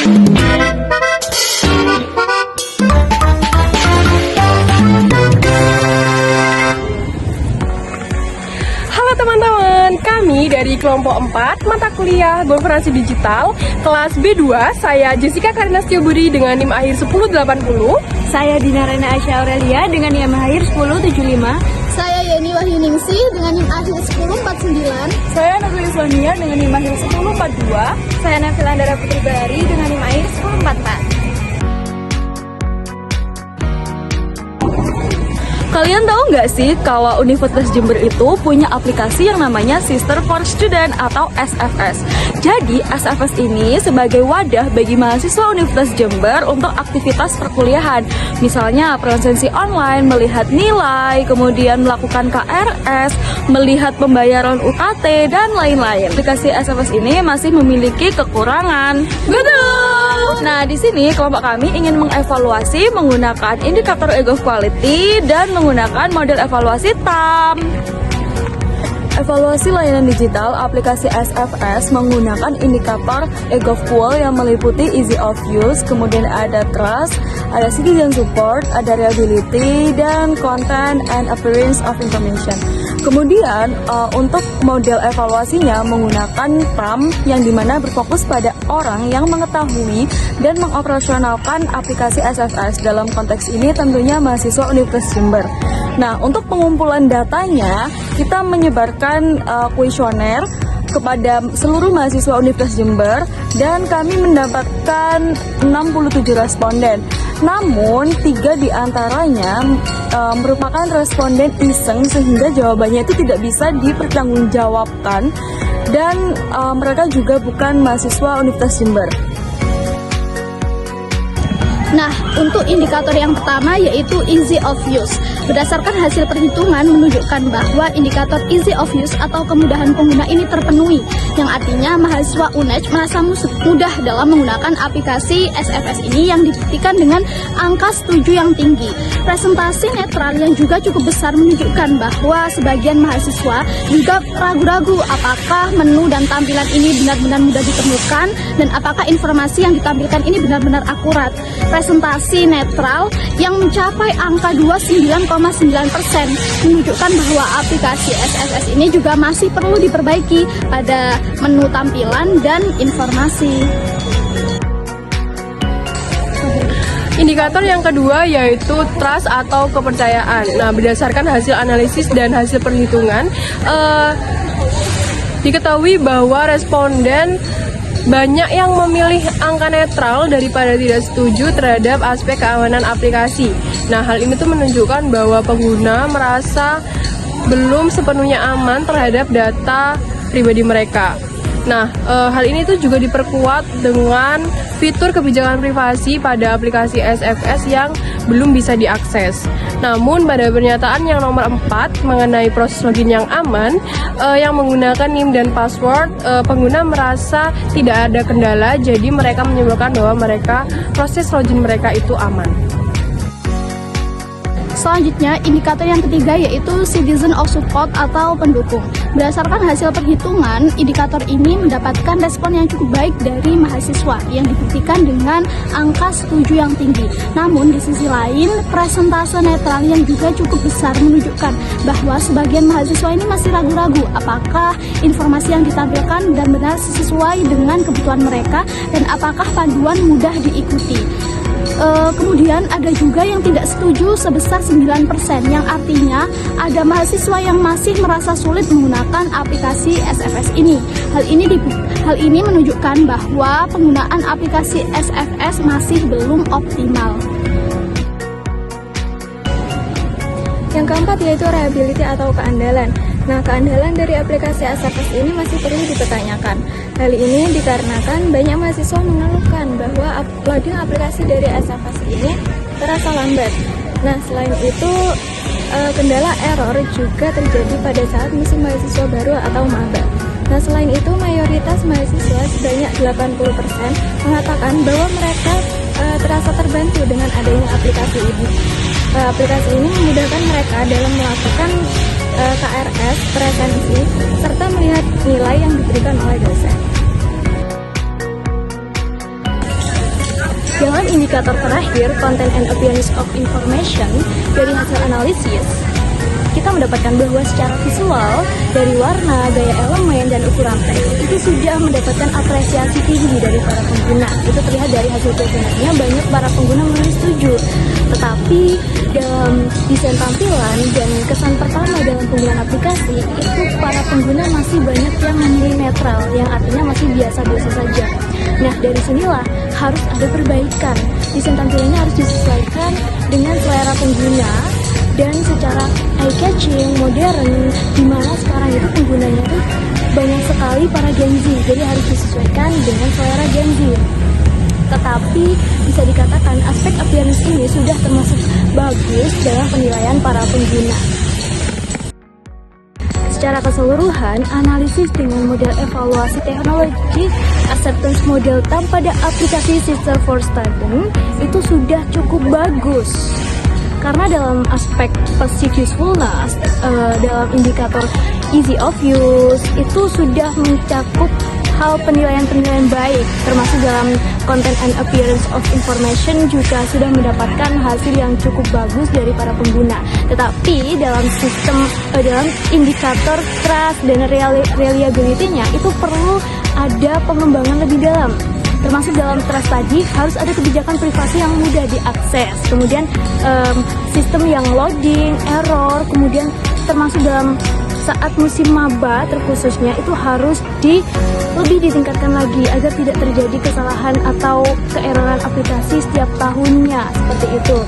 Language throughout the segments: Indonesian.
Halo teman-teman, kami dari kelompok 4 mata kuliah Governance Digital kelas B2. Saya Jessica Karina Setiobudi dengan NIM akhir 1080. Saya Dina Rena Asya Aurelia dengan NIM akhir 1075. Saya Yeni Wahyu Ningsih dengan NIM akhir 1049. Saya Nurul Islamia dengan NIM akhir 1042. Saya Nafila Andara Putri Bari dengan NIM akhir 1044. Kalian tahu nggak sih kalau Universitas Jember itu punya aplikasi yang namanya Sister for Student atau SFS. Jadi SFS ini sebagai wadah bagi mahasiswa Universitas Jember untuk aktivitas perkuliahan. Misalnya presensi online, melihat nilai, kemudian melakukan KRS, melihat pembayaran UKT, dan lain-lain. Aplikasi SFS ini masih memiliki kekurangan. Betul! Nah, di sini kelompok kami ingin mengevaluasi menggunakan indikator EGOV Quality dan menggunakan model evaluasi TAM. Evaluasi layanan digital aplikasi SFS menggunakan indikator EGOV Qual yang meliputi easy of use, kemudian ada trust, ada citizen support, ada reliability, dan content and appearance of information. Kemudian untuk model evaluasinya menggunakan TAM yang dimana berfokus pada orang yang mengetahui dan mengoperasionalkan aplikasi SFS. Dalam konteks ini tentunya mahasiswa Universitas Jember. Nah, untuk pengumpulan datanya, kita menyebarkan kuesioner kepada seluruh mahasiswa Universitas Jember dan kami mendapatkan 67 responden. Namun, 3 di antaranya merupakan responden iseng sehingga jawabannya itu tidak bisa dipertanggungjawabkan dan mereka juga bukan mahasiswa Universitas Jember. Nah, untuk indikator yang pertama yaitu easy of use. Berdasarkan hasil perhitungan menunjukkan bahwa indikator easy of use atau kemudahan pengguna ini terpenuhi, yang artinya mahasiswa UNEJ merasa mudah dalam menggunakan aplikasi SFS ini yang dibuktikan dengan angka setuju yang tinggi. Presentasi netral yang juga cukup besar menunjukkan bahwa sebagian mahasiswa juga ragu-ragu apakah menu dan tampilan ini benar-benar mudah ditemukan dan apakah informasi yang ditampilkan ini benar-benar akurat. Presentasi netral yang mencapai angka 29,9% menunjukkan bahwa aplikasi SFS ini juga masih perlu diperbaiki pada menu tampilan dan informasi. Indikator yang kedua yaitu trust atau kepercayaan. Nah, berdasarkan hasil analisis dan hasil perhitungan, diketahui bahwa responden banyak yang memilih angka netral daripada tidak setuju terhadap aspek keamanan aplikasi. Nah, hal ini tuh menunjukkan bahwa pengguna merasa belum sepenuhnya aman terhadap data pribadi mereka. Nah, hal ini tuh juga diperkuat dengan fitur kebijakan privasi pada aplikasi SFS yang belum bisa diakses. Namun, pada pernyataan yang nomor 4 mengenai proses login yang aman, yang menggunakan NIM dan password, pengguna merasa tidak ada kendala, jadi mereka menyimpulkan bahwa proses login mereka itu aman. Selanjutnya, indikator yang ketiga yaitu citizen of support atau pendukung. Berdasarkan hasil perhitungan, indikator ini mendapatkan respon yang cukup baik dari mahasiswa yang dibuktikan dengan angka setuju yang tinggi. Namun, di sisi lain, presentase netral yang juga cukup besar menunjukkan bahwa sebagian mahasiswa ini masih ragu-ragu apakah informasi yang ditampilkan benar-benar sesuai dengan kebutuhan mereka dan apakah panduan mudah diikuti. Kemudian ada juga yang tidak setuju sebesar 9%, yang artinya ada mahasiswa yang masih merasa sulit menggunakan aplikasi SFS ini. Hal ini menunjukkan bahwa penggunaan aplikasi SFS masih belum optimal. Yang keempat yaitu reliability atau keandalan. Nah, keandalan dari aplikasi SFS ini masih perlu dipertanyakan. Hal ini dikarenakan banyak mahasiswa mengeluhkan bahwa uploading aplikasi dari SFS ini terasa lambat. Nah, selain itu, kendala error juga terjadi pada saat musim mahasiswa baru atau maba. Nah, selain itu, mayoritas mahasiswa sebanyak 80% mengatakan bahwa mereka terasa terbantu dengan adanya aplikasi ini. Aplikasi ini memudahkan mereka dalam melakukan KRS, presensi, serta melihat nilai yang diberikan oleh dosen. Dalam indikator terakhir, Content and Appearance of Information, dari hasil analisis, kita mendapatkan bahwa secara visual, dari warna, gaya elemen, dan ukuran teks, itu sudah mendapatkan apresiasi tinggi dari para pengguna. Itu terlihat dari hasil kuesionernya, banyak para pengguna memilih setuju. Tetapi dalam desain tampilan dan kesan pertama dalam penggunaan aplikasi, itu para pengguna masih banyak yang memilih netral, yang artinya masih biasa-biasa saja. Nah, dari sinilah harus ada perbaikan. Desain tampilannya harus disesuaikan dengan selera pengguna, dan secara eye-catching, modern, dimana sekarang itu penggunanya tuh banyak sekali para Gen Z, jadi harus disesuaikan dengan selera Gen Z. Tetapi bisa dikatakan aspek appearance ini sudah termasuk bagus dalam penilaian para pengguna. Secara keseluruhan, analisis dengan model evaluasi teknologi acceptance model pada aplikasi Sister for Student itu sudah cukup bagus. Karena dalam aspek perceived usefulness, dalam indikator easy of use, itu sudah mencakup hal penilaian-penilaian baik, termasuk dalam content and appearance of information juga sudah mendapatkan hasil yang cukup bagus dari para pengguna. Tetapi dalam dalam indikator trust dan reliability-nya itu perlu ada pengembangan lebih dalam. Termasuk dalam trust tadi harus ada kebijakan privasi yang mudah diakses, kemudian sistem yang loading, error, kemudian termasuk dalam saat musim maba terkhususnya itu harus lebih ditingkatkan lagi agar tidak terjadi kesalahan atau keeroran aplikasi setiap tahunnya, seperti itu.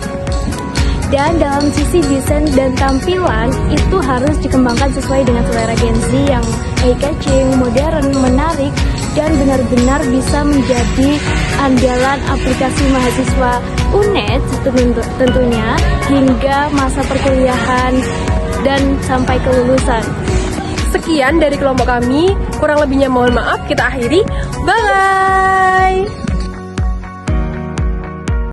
Dan dalam sisi desain dan tampilan itu harus dikembangkan sesuai dengan selera Gen Z yang eye-catching, modern, menarik, dan benar-benar bisa menjadi andalan aplikasi mahasiswa UNED tentunya hingga masa perkuliahan dan sampai kelulusan. Sekian dari kelompok kami, kurang lebihnya mohon maaf, kita akhiri. Bye!